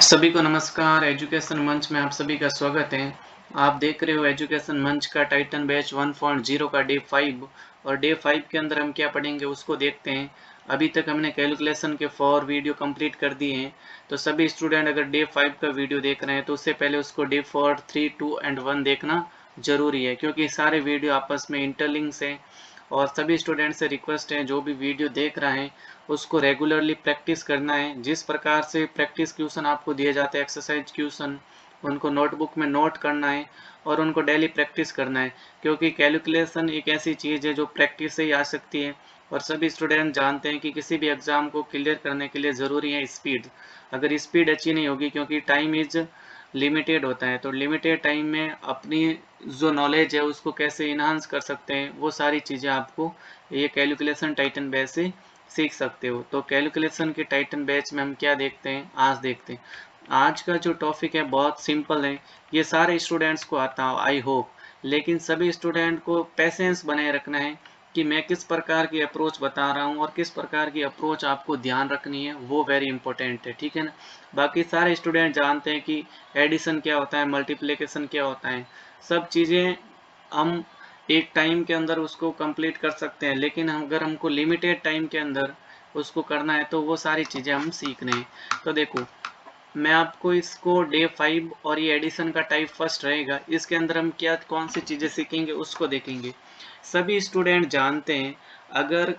सभी को नमस्कार। एजुकेशन मंच में आप सभी का स्वागत है। आप देख रहे हो एजुकेशन मंच का टाइटन बैच 1.0 का डे 5 और डे 5 के अंदर हम क्या पढ़ेंगे उसको देखते हैं। अभी तक हमने कैलकुलेशन के 4 वीडियो कंप्लीट कर दिए हैं। तो सभी स्टूडेंट अगर डे 5 का वीडियो देख रहे हैं तो उससे पहले उसको डे 4, 3, 2 एंड 1 देखना जरूरी है, क्योंकि सारे वीडियो आपस में इंटरलिंक्स हैं। और सभी स्टूडेंट से रिक्वेस्ट है, जो भी वीडियो देख रहे हैं उसको रेगुलरली प्रैक्टिस करना है। जिस प्रकार से प्रैक्टिस क्वेश्चन आपको दिए जाते हैं, एक्सरसाइज क्वेश्चन, उनको नोटबुक में नोट करना है और उनको डेली प्रैक्टिस करना है, क्योंकि कैलकुलेशन एक ऐसी चीज़ है जो प्रैक्टिस से ही आ सकती है। और सभी स्टूडेंट जानते हैं कि किसी भी एग्ज़ाम को क्लियर करने के लिए ज़रूरी है स्पीड। अगर स्पीड अच्छी नहीं होगी, क्योंकि टाइम इज़ लिमिटेड होता है, तो लिमिटेड टाइम में अपनी जो नॉलेज है उसको कैसे इन्हांस कर सकते हैं, वो सारी चीज़ें आपको ये कैलकुलेशन टाइटन बैच से सीख सकते हो। तो कैलकुलेशन के टाइटन बैच में हम क्या देखते हैं, आज देखते हैं। आज का जो टॉपिक है बहुत सिंपल है, ये सारे स्टूडेंट्स को आता है आई होप, लेकिन सभी स्टूडेंट को पेशेंस बनाए रखना है कि मैं किस प्रकार की अप्रोच बता रहा हूँ और किस प्रकार की अप्रोच आपको ध्यान रखनी है, वो वेरी इंपॉर्टेंट है, ठीक है ना। बाकी सारे स्टूडेंट जानते हैं कि एडिशन क्या होता है, मल्टीप्लिकेशन क्या होता है, सब चीज़ें हम एक टाइम के अंदर उसको कंप्लीट कर सकते हैं, लेकिन अगर हमको लिमिटेड टाइम के अंदर उसको करना है तो वो सारी चीज़ें हम सीख रहे हैं। तो देखो, मैं आपको इसको डे 5 और ये एडिशन का टाइप फर्स्ट रहेगा, इसके अंदर हम क्या कौन सी चीज़ें सीखेंगे उसको देखेंगे। सभी स्टूडेंट जानते हैं, अगर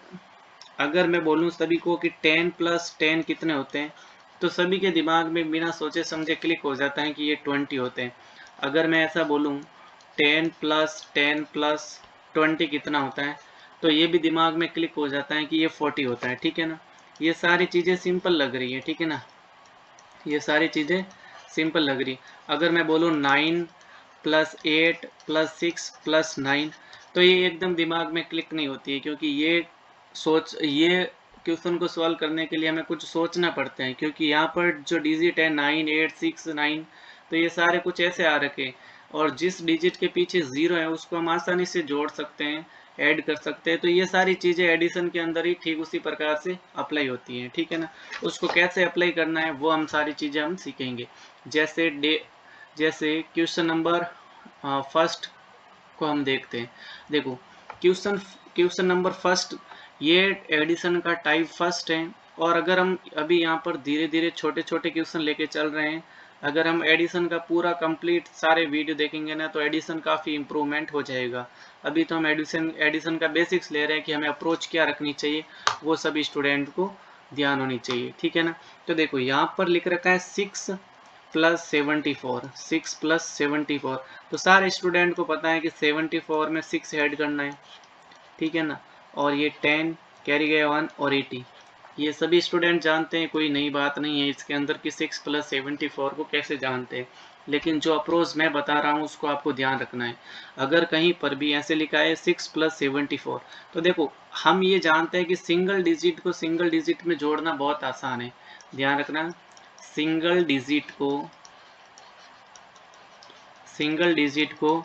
अगर मैं बोलूँ सभी को कि 10 + 10 कितने होते हैं, तो सभी के दिमाग में बिना सोचे समझे क्लिक हो जाता है कि ये 20 होते हैं। अगर मैं ऐसा बोलूँ 10 + 10 + 20 कितना होता है, तो ये भी दिमाग में क्लिक हो जाता है कि ये 40 होता है, ठीक है ना। ये सारी चीज़ें सिंपल लग रही है, ठीक है ना, ये सारी चीज़ें सिंपल लग रही। अगर मैं बोलूँ 9 + 8 + 6 + 9, तो ये एकदम दिमाग में क्लिक नहीं होती है, क्योंकि ये क्वेश्चन को सॉल्व करने के लिए हमें कुछ सोचना पड़ता है, क्योंकि यहाँ पर जो डिजिट है 9, 8, 6, 9, तो ये सारे कुछ ऐसे आ रखे, और जिस डिजिट के पीछे 0 है उसको हम आसानी से जोड़ सकते हैं, ऐड कर सकते हैं। तो ये सारी चीज़ें एडिशन के अंदर ही ठीक उसी प्रकार से अप्लाई होती हैं, ठीक है ना। उसको कैसे अप्लाई करना है वो हम सारी चीज़ें हम सीखेंगे। जैसे क्वेश्चन नंबर फर्स्ट को हम देखते हैं। देखो, क्वेश्चन क्वेश्चन नंबर फर्स्ट, ये एडिशन का टाइप फर्स्ट है। और अगर हम अभी यहाँ पर धीरे धीरे छोटे छोटे क्वेश्चन लेके चल रहे हैं, अगर हम एडिशन का पूरा कंप्लीट सारे वीडियो देखेंगे ना, तो एडिशन काफ़ी इम्प्रूवमेंट हो जाएगा। अभी तो हम एडिशन का बेसिक्स ले रहे हैं कि हमें अप्रोच क्या रखनी चाहिए, वो सभी स्टूडेंट को ध्यान होनी चाहिए, ठीक है ना। तो देखो यहाँ पर लिख रखा है 6 + 74, 6 + 74, तो सारे स्टूडेंट को पता है कि 74 में 6 ऐड करना है, ठीक है ना। और ये 10 कैरी गया 1 और 80, ये सभी स्टूडेंट जानते हैं, कोई नई बात नहीं है इसके अंदर कि 6 + 74 को कैसे जानते हैं। लेकिन जो अप्रोच मैं बता रहा हूँ उसको आपको ध्यान रखना है। अगर कहीं पर भी ऐसे लिखा है 6 + 74, तो देखो, हम ये जानते हैं कि सिंगल डिजिट को सिंगल डिजिट में जोड़ना बहुत आसान है। ध्यान रखना, सिंगल डिजिट को सिंगल डिजिट को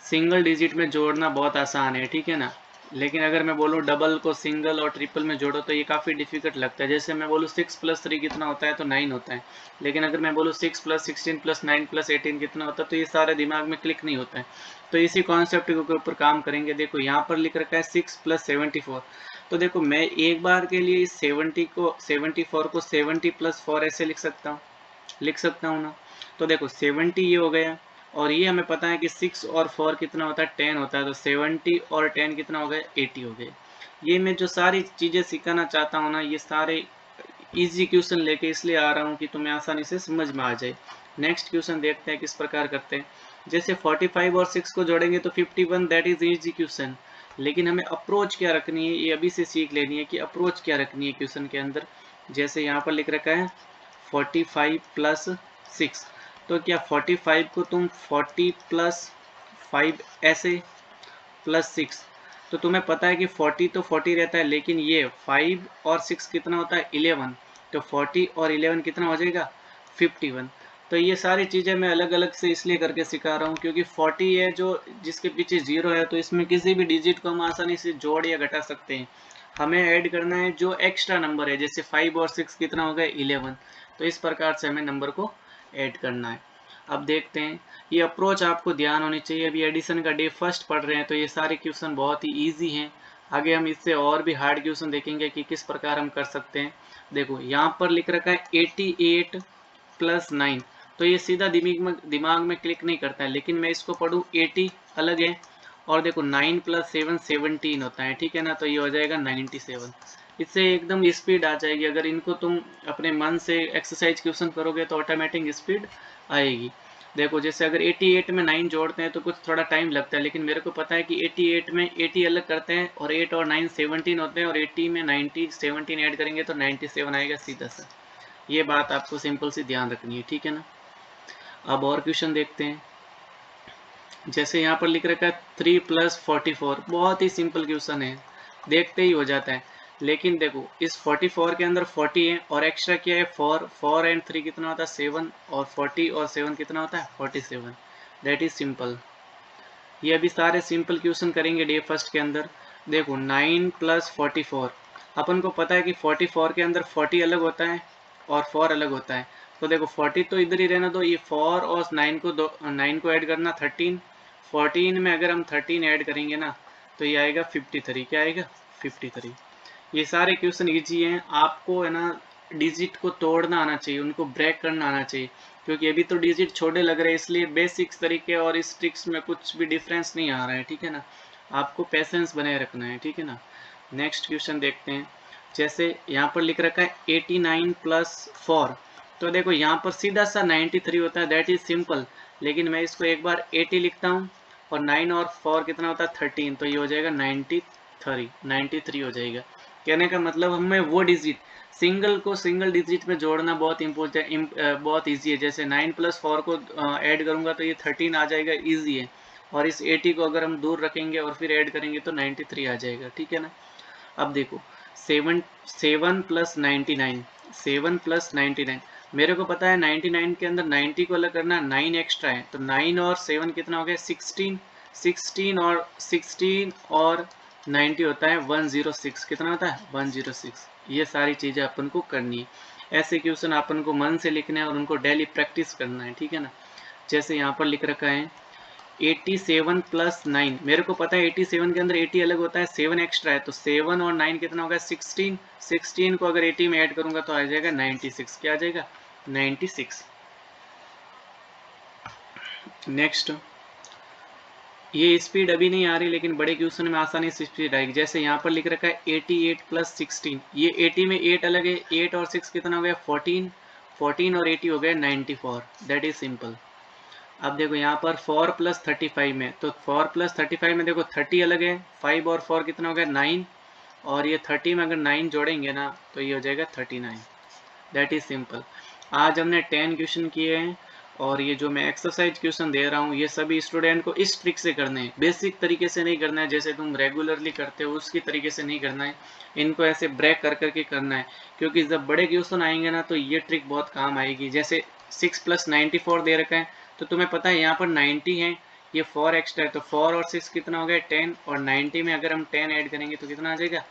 सिंगल डिजिट में जोड़ना बहुत आसान है, ठीक है ना। लेकिन अगर मैं बोलूँ डबल को सिंगल और ट्रिपल में जोड़ो तो ये काफ़ी डिफिकल्ट लगता है। जैसे मैं बोलूँ 6 + 3 कितना होता है, तो 9 होता है। लेकिन अगर मैं बोलूँ 6 + 16 + 9 + 18 कितना होता है, तो ये सारे दिमाग में क्लिक नहीं होता है। तो इसी कॉन्सेप्ट के ऊपर काम करेंगे। देखो यहाँ पर लिख रखा है 6 + 74, तो देखो मैं एक बार के लिए इस 74 को 70 + 4 ऐसे लिख सकता हूँ ना। तो देखो 70 ये हो गया, और ये हमें पता है कि 6 और 4 कितना होता है, 10 होता है, तो 70 और 10 कितना हो गया, 80 हो गए। ये मैं जो सारी चीज़ें सिखाना चाहता हूँ ना, ये सारे इजी क्वेश्चन लेके इसलिए आ रहा हूँ कि तुम्हें आसानी से समझ में आ जाए। नेक्स्ट क्वेश्चन देखते हैं किस प्रकार करते हैं। जैसे 45 और 6 को जोड़ेंगे तो 51, दैट इज इजी क्वेश्चन। लेकिन हमें अप्रोच क्या रखनी है, ये अभी से सीख लेनी है कि अप्रोच क्या रखनी है क्वेश्चन के अंदर। जैसे यहाँ पर लिख रखा है 45 + 6, तो क्या 45 को तुम 40 + 5 ऐसे +6, तो तुम्हें पता है कि 40 तो 40 रहता है, लेकिन ये 5 और 6 कितना होता है, 11, तो 40 और 11 कितना हो जाएगा, 51। तो ये सारी चीज़ें मैं अलग अलग से इसलिए करके सिखा रहा हूँ, क्योंकि 40 है जो जिसके पीछे 0 है, तो इसमें किसी भी डिजिट को हम आसानी से जोड़ या घटा सकते हैं। हमें ऐड करना है जो एक्स्ट्रा नंबर है, जैसे 5 और 6 कितना हो गया, 11। तो इस प्रकार से हमें नंबर को ऐड करना है। अब देखते हैं, ये अप्रोच आपको ध्यान होनी चाहिए। अभी एडिशन का डे फर्स्ट पढ़ रहे हैं तो ये सारे क्वेश्चन बहुत ही ईजी हैं। आगे हम इससे और भी हार्ड क्वेश्चन देखेंगे कि किस प्रकार हम कर सकते हैं। देखो यहाँ पर लिख रखा है 88 + 9, तो ये सीधा दिमाग में क्लिक नहीं करता है, लेकिन मैं इसको पढ़ूँ 80 अलग है, और देखो 9 + 7 17 होता है, ठीक है ना, तो ये हो जाएगा 97। इससे एकदम स्पीड आ जाएगी। अगर इनको तुम अपने मन से एक्सरसाइज क्वेश्चन करोगे तो ऑटोमेटिक स्पीड आएगी। देखो जैसे अगर 88 में 9 जोड़ते हैं तो कुछ थोड़ा टाइम लगता है, लेकिन मेरे को पता है कि 88 में 80 अलग करते हैं और 8 और 9 17 होते हैं, और 80 में 90 17 ऐड करेंगे तो 97 आएगा सीधा सा। ये बात आपको सिंपल सी ध्यान रखनी है, ठीक है ना। अब और क्वेश्चन देखते हैं। जैसे यहाँ पर लिख रखा है 3 + 44, बहुत ही सिंपल क्वेश्चन है, देखते ही हो जाता है। लेकिन देखो इस 44 के अंदर 40 है और एक्स्ट्रा क्या है 4, 4 एंड 3 कितना होता है 7, और 40 और 7 कितना होता है 47। That is simple. ये अभी सारे सिंपल क्वेश्चन करेंगे डे फर्स्ट के अंदर। देखो 9 + 44, अपन को पता है कि 44 के अंदर 40 अलग होता है और 4 अलग होता है। तो देखो 40 तो इधर ही रहना दो, ये 4 और 9 को 9 को ऐड करना 13, 14 में अगर हम 13 ऐड करेंगे ना तो ये आएगा 53। क्या आएगा 53। ये सारे क्वेश्चन इजी हैं, आपको है ना डिजिट को तोड़ना आना चाहिए, उनको ब्रेक करना आना चाहिए, क्योंकि अभी तो डिजिट छोटे लग रहे हैं, इसलिए बेसिक्स तरीके और इस ट्रिक्स में कुछ भी डिफरेंस नहीं आ रहा है, ठीक है ना। आपको पेशेंस बनाए रखना है, ठीक है ना। नेक्स्ट क्वेश्चन देखते हैं। जैसे यहाँ पर लिख रखा है 89 + 4, तो देखो यहाँ पर सीधा सा 93 होता है, दैट इज सिंपल। लेकिन मैं इसको एक बार 80 लिखता हूँ, और 9 और 4 कितना होता है 13, तो ये हो जाएगा 93 हो जाएगा। कहने का मतलब हमें वो डिजिट सिंगल को सिंगल डिजिट में जोड़ना बहुत इम्पोर्टेंट, बहुत इजी है। जैसे 9 + 4 को ऐड करूंगा तो ये 13 आ जाएगा, इजी है। और इस 80 को अगर हम दूर रखेंगे और फिर ऐड करेंगे तो 93 आ जाएगा, ठीक है ना। अब देखो 7 + 99, 7 + 99, मेरे को पता है 99 के अंदर 90 को अलग करना, 9 एक्स्ट्रा है, तो 9 और 7 कितना हो गया 16, 16 और 90 होता है 106, कितना होता है 106। ये सारी चीज़ें अपन को करनी है। ऐसे क्वेश्चन अपन को मन से लिखने हैं और उनको डेली प्रैक्टिस करना है, ठीक है ना। जैसे यहाँ पर लिख रखा है 87 + 9, मेरे को पता है 87 के अंदर 80 अलग होता है, 7 एक्स्ट्रा है, तो 7 और 9 कितना होगा 16, 16 को अगर 80 में ऐड करूंगा तो आ जाएगा 96। क्या आ जाएगा 96। नेक्स्ट, ये स्पीड अभी नहीं आ रही, लेकिन बड़े क्वेश्चन में आसानी से स्पीड आएगी। जैसे यहाँ पर लिख रखा है 88 + 16, ये 80 में 8 अलग है, 8 और 6 कितना हो गया 14, 14 और 80 हो गया 94। That is simple. अब देखो यहाँ पर 4 + 35 में, तो 4 + 35 में देखो 30 अलग है, 5 और 4 कितना हो गया 9, और ये 30 में अगर 9 जोड़ेंगे ना तो ये हो जाएगा 39। That is simple. आज हमने 10 क्वेश्चन किए हैं, और ये जो मैं एक्सरसाइज क्वेश्चन दे रहा हूँ ये सभी स्टूडेंट को इस ट्रिक से करने हैं, बेसिक तरीके से नहीं करना है जैसे तुम रेगुलरली करते हो उसकी तरीके से नहीं करना है, इनको ऐसे ब्रेक कर करके करना है, क्योंकि जब बड़े क्वेश्चन आएंगे ना तो ये ट्रिक बहुत काम आएगी। जैसे 6 + 94 दे रखा है, तो तुम्हें पता है यहाँ पर 90 है, ये 4 एक्स्ट्रा है, तो 4 और 6 कितना हो गया 10, और 90 में अगर हम 10 ऐड करेंगे तो कितना आ जाएगा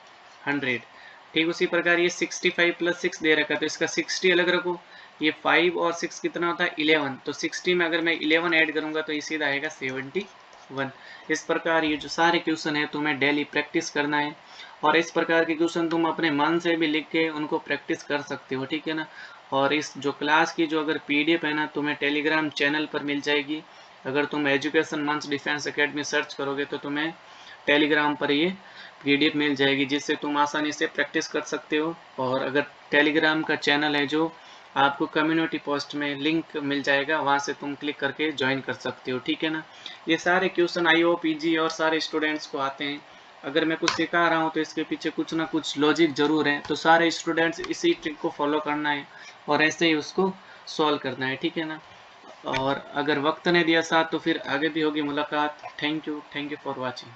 100। ठीक उसी प्रकार ये 65 + 6 दे रखा है, तो इसका 60 अलग रखो, ये 5 और 6 कितना होता है 11, तो 60 में अगर मैं 11 ऐड करूंगा तो ये सीधा आएगा 71। इस प्रकार ये जो सारे क्वेश्चन है तुम्हें डेली प्रैक्टिस करना है, और इस प्रकार के क्वेश्चन तुम अपने मन से भी लिख के उनको प्रैक्टिस कर सकते हो, ठीक है ना। और इस जो क्लास की जो अगर PDF है ना तुम्हें टेलीग्राम चैनल पर मिल जाएगी। अगर तुम एजुकेशन मंच डिफेंस एकेडमी सर्च करोगे तो तुम्हें टेलीग्राम पर ये PDF मिल जाएगी, जिससे तुम आसानी से प्रैक्टिस कर सकते हो। और अगर टेलीग्राम का चैनल है जो आपको कम्युनिटी पोस्ट में लिंक मिल जाएगा, वहाँ से तुम क्लिक करके ज्वाइन कर सकते हो, ठीक है ना। ये सारे क्वेश्चन IO PG और सारे स्टूडेंट्स को आते हैं। अगर मैं कुछ सिखा रहा हूँ तो इसके पीछे कुछ ना कुछ लॉजिक जरूर है, तो सारे स्टूडेंट्स इसी ट्रिक को फॉलो करना है और ऐसे ही उसको सॉल्व करना है, ठीक है ना। और अगर वक्त ने दिया साथ तो फिर आगे भी होगी मुलाकात। Thank you for watching.